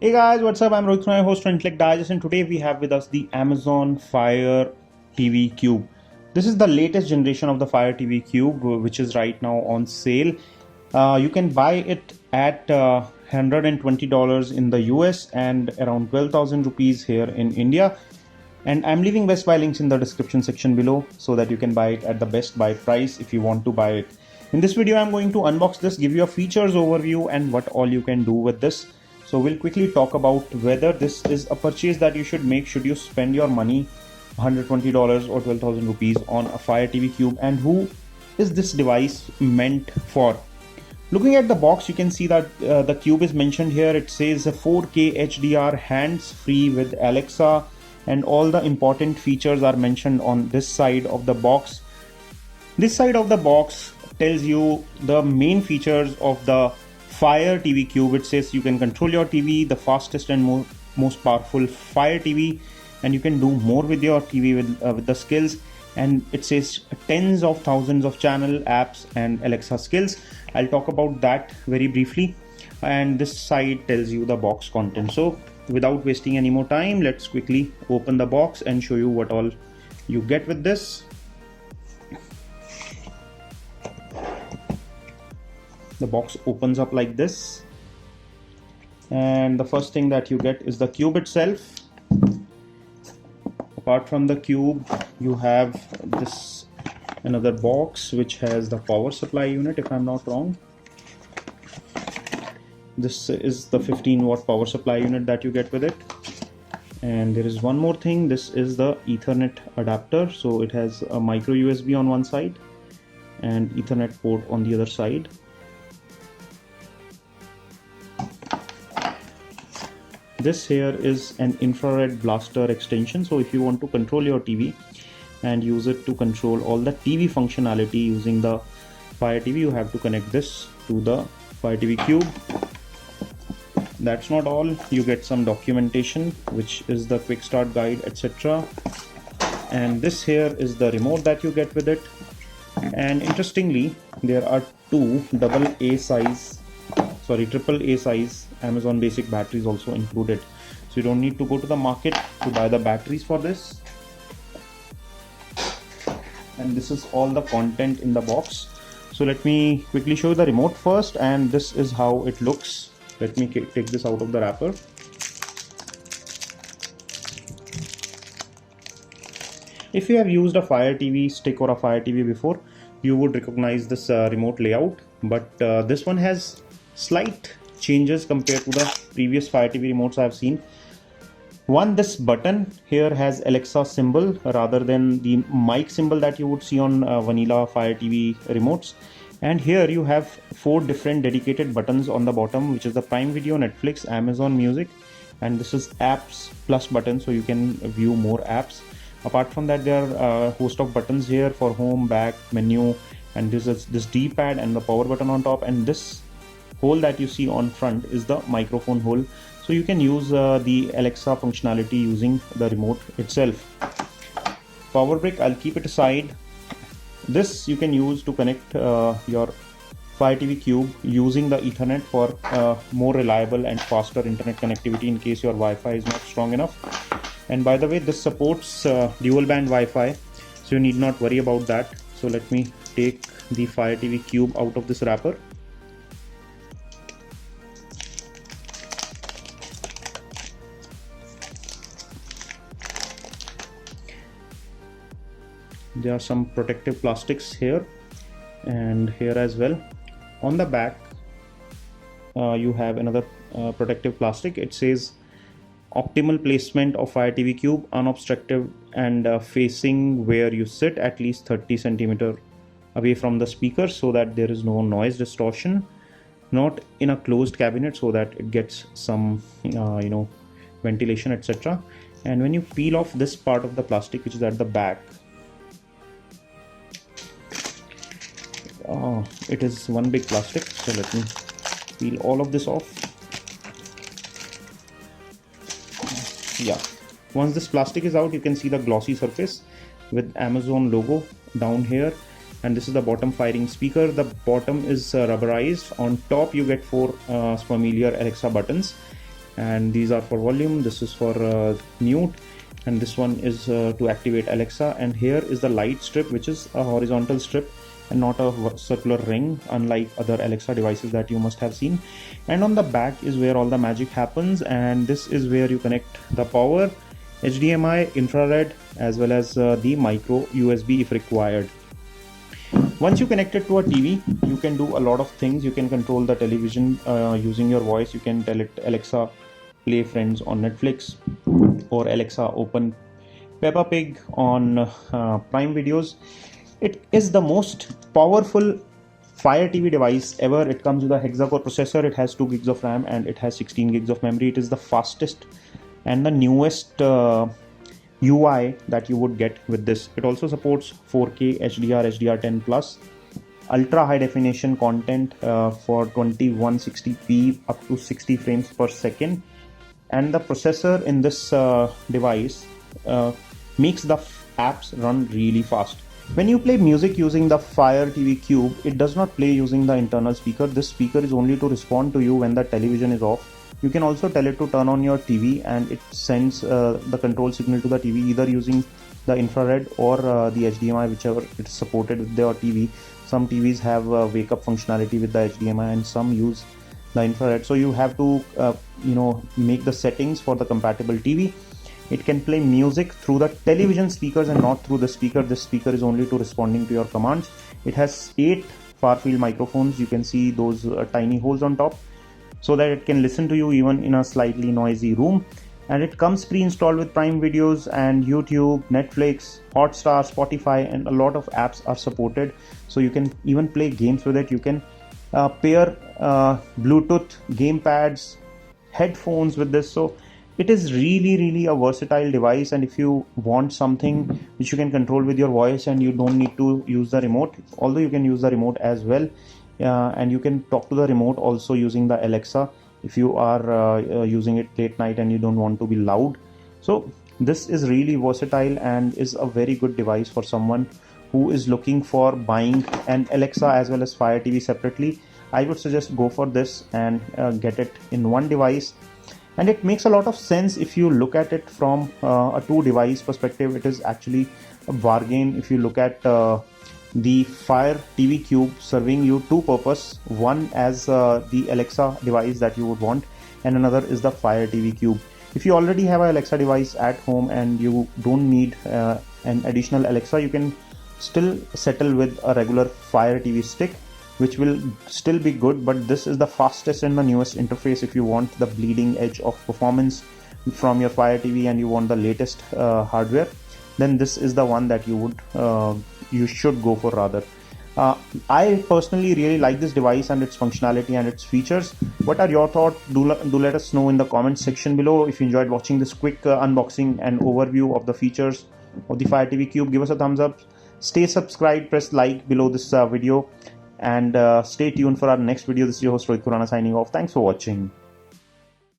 Hey guys, what's up? I'm Rohit Khurana, host of Intellect, and today we have with us the Amazon Fire TV Cube. This is the latest generation of the Fire TV Cube, which is right now on sale. You can buy it at $120 in the US and around 12,000 rupees here in India. And I'm leaving Best Buy links in the description section below so that you can buy it at the Best Buy price if you want to buy it. In this video, I'm going to unbox this, give you a features overview and what all you can do with this. So we'll quickly talk about whether this is a purchase that you should make should you spend your money $120 or 12,000 rupees on a Fire TV Cube, and who is this device meant for. Looking at the box, you can see that the Cube is mentioned here. It says 4K HDR, hands-free with Alexa, and all the important features are mentioned on this side of the box. This side of the box tells you the main features of the Fire TV Cube. It says you can control your TV, the fastest and most powerful Fire TV, and you can do more with your TV with the skills. And it says tens of thousands of channel, apps, and Alexa skills. I'll talk about that very briefly. And this side tells you the box content. So without wasting any more time, let's quickly open the box and show you what all you get with this. The box opens up like this, and the first thing that you get is the cube itself. Apart from the cube, you have this another box which has the power supply unit, if I'm not wrong. This is the 15-watt power supply unit that you get with it. And there is one more thing. This is the Ethernet adapter. So it has a micro USB on one side and Ethernet port on the other side. This here is an infrared blaster extension. So if you want to control your TV and use it to control all the TV functionality using the Fire TV, you have to connect this to the Fire TV Cube. That's not all. You get some documentation, which is the quick start guide, etc. And this here is the remote that you get with it. And interestingly, there are two AAA size Amazon basic batteries also included. So you don't need to go to the market to buy the batteries for this. And this is all the content in the box. So let me quickly show you the remote first, and this is how it looks. Let me take this out of the wrapper. If you have used a Fire TV stick or a Fire TV before, you would recognize this remote layout, but this one has slight changes compared to the previous Fire TV remotes I have seen. One, this button here has Alexa symbol rather than the mic symbol that you would see on vanilla Fire TV remotes. And here you have 4 different dedicated buttons on the bottom, which is the Prime Video, Netflix, Amazon Music, and this is apps plus button, so you can view more apps. Apart from that, there are a host of buttons here for home, back, menu, and this is this D-pad and the power button on top, and this hole that you see on front is the microphone hole, so you can use the Alexa functionality using the remote itself. Power brick, I'll keep it aside. This you can use to connect your Fire TV Cube using the Ethernet for more reliable and faster internet connectivity in case your Wi-Fi is not strong enough. And by the way, this supports dual band Wi-Fi, so you need not worry about that. So let me take the Fire TV Cube out of this wrapper. There are some protective plastics here and here as well. On the back, you have another protective plastic. It says optimal placement of Fire TV Cube, unobstructed and facing where you sit at least 30 centimeter away from the speaker so that there is no noise distortion. Not in a closed cabinet so that it gets some ventilation, etc. And when you peel off this part of the plastic, which is at the back, it is one big plastic. So let me peel all of this off. Yeah, once this plastic is out, you can see the glossy surface with Amazon logo down here, and this is the bottom firing speaker. The bottom is rubberized. On top you get 4 familiar Alexa buttons, and these are for volume, this is for mute, and this one is to activate Alexa. And here is the light strip, which is a horizontal strip and not a circular ring, unlike other Alexa devices that you must have seen. And on the back is where all the magic happens, and this is where you connect the power, HDMI, infrared, as well as the micro USB if required. Once you connect it to a TV, you can do a lot of things. You can control the television using your voice. You can tell it, Alexa, play Friends on Netflix, or Alexa, open Peppa Pig on Prime Videos. It is the most powerful Fire TV device ever. It comes with a hexa-core processor. It has 2 gigs of RAM and it has 16 gigs of memory. It is the fastest and the newest UI that you would get with this. It also supports 4K HDR, HDR10 plus, ultra high definition content for 2160p up to 60 frames per second. And the processor in this device makes the apps run really fast. When you play music using the Fire TV Cube, it does not play using the internal speaker. This speaker is only to respond to you when the television is off. You can also tell it to turn on your TV, and it sends the control signal to the TV either using the infrared or the HDMI, whichever it's supported with your TV. Some TVs have wake up functionality with the HDMI and some use the infrared. So you have to make the settings for the compatible TV. It can play music through the television speakers and not through the speaker. This speaker is only to responding to your commands. It has 8 far field microphones. You can see those tiny holes on top, so that it can listen to you even in a slightly noisy room. And it comes pre-installed with Prime Videos and YouTube, Netflix, Hotstar, Spotify, and a lot of apps are supported. So you can even play games with it. You can pair Bluetooth gamepads, headphones with this. So it is really a versatile device. And if you want something which you can control with your voice and you don't need to use the remote, although you can use the remote as well, and you can talk to the remote also using the Alexa if you are using it late night and you don't want to be loud. So this is really versatile and is a very good device for someone who is looking for buying an Alexa as well as Fire TV separately. I would suggest go for this and get it in one device. And it makes a lot of sense if you look at it from a 2-device perspective. It is actually a bargain if you look at the Fire TV Cube serving you 2 purposes. One as the Alexa device that you would want, and another is the Fire TV Cube. If you already have an Alexa device at home and you don't need an additional Alexa, you can still settle with a regular Fire TV stick, which will still be good. But this is the fastest and the newest interface. If you want the bleeding edge of performance from your Fire TV and you want the latest hardware, then this is the one that you should go for rather. I personally really like this device and its functionality and its features. What are your thoughts? Do let us know in the comments section below. If you enjoyed watching this quick unboxing and overview of the features of the Fire TV Cube, give us a thumbs up. Stay subscribed, press like below this video, and stay tuned for our next video. This is your host Rohit Khurana signing off. Thanks for watching.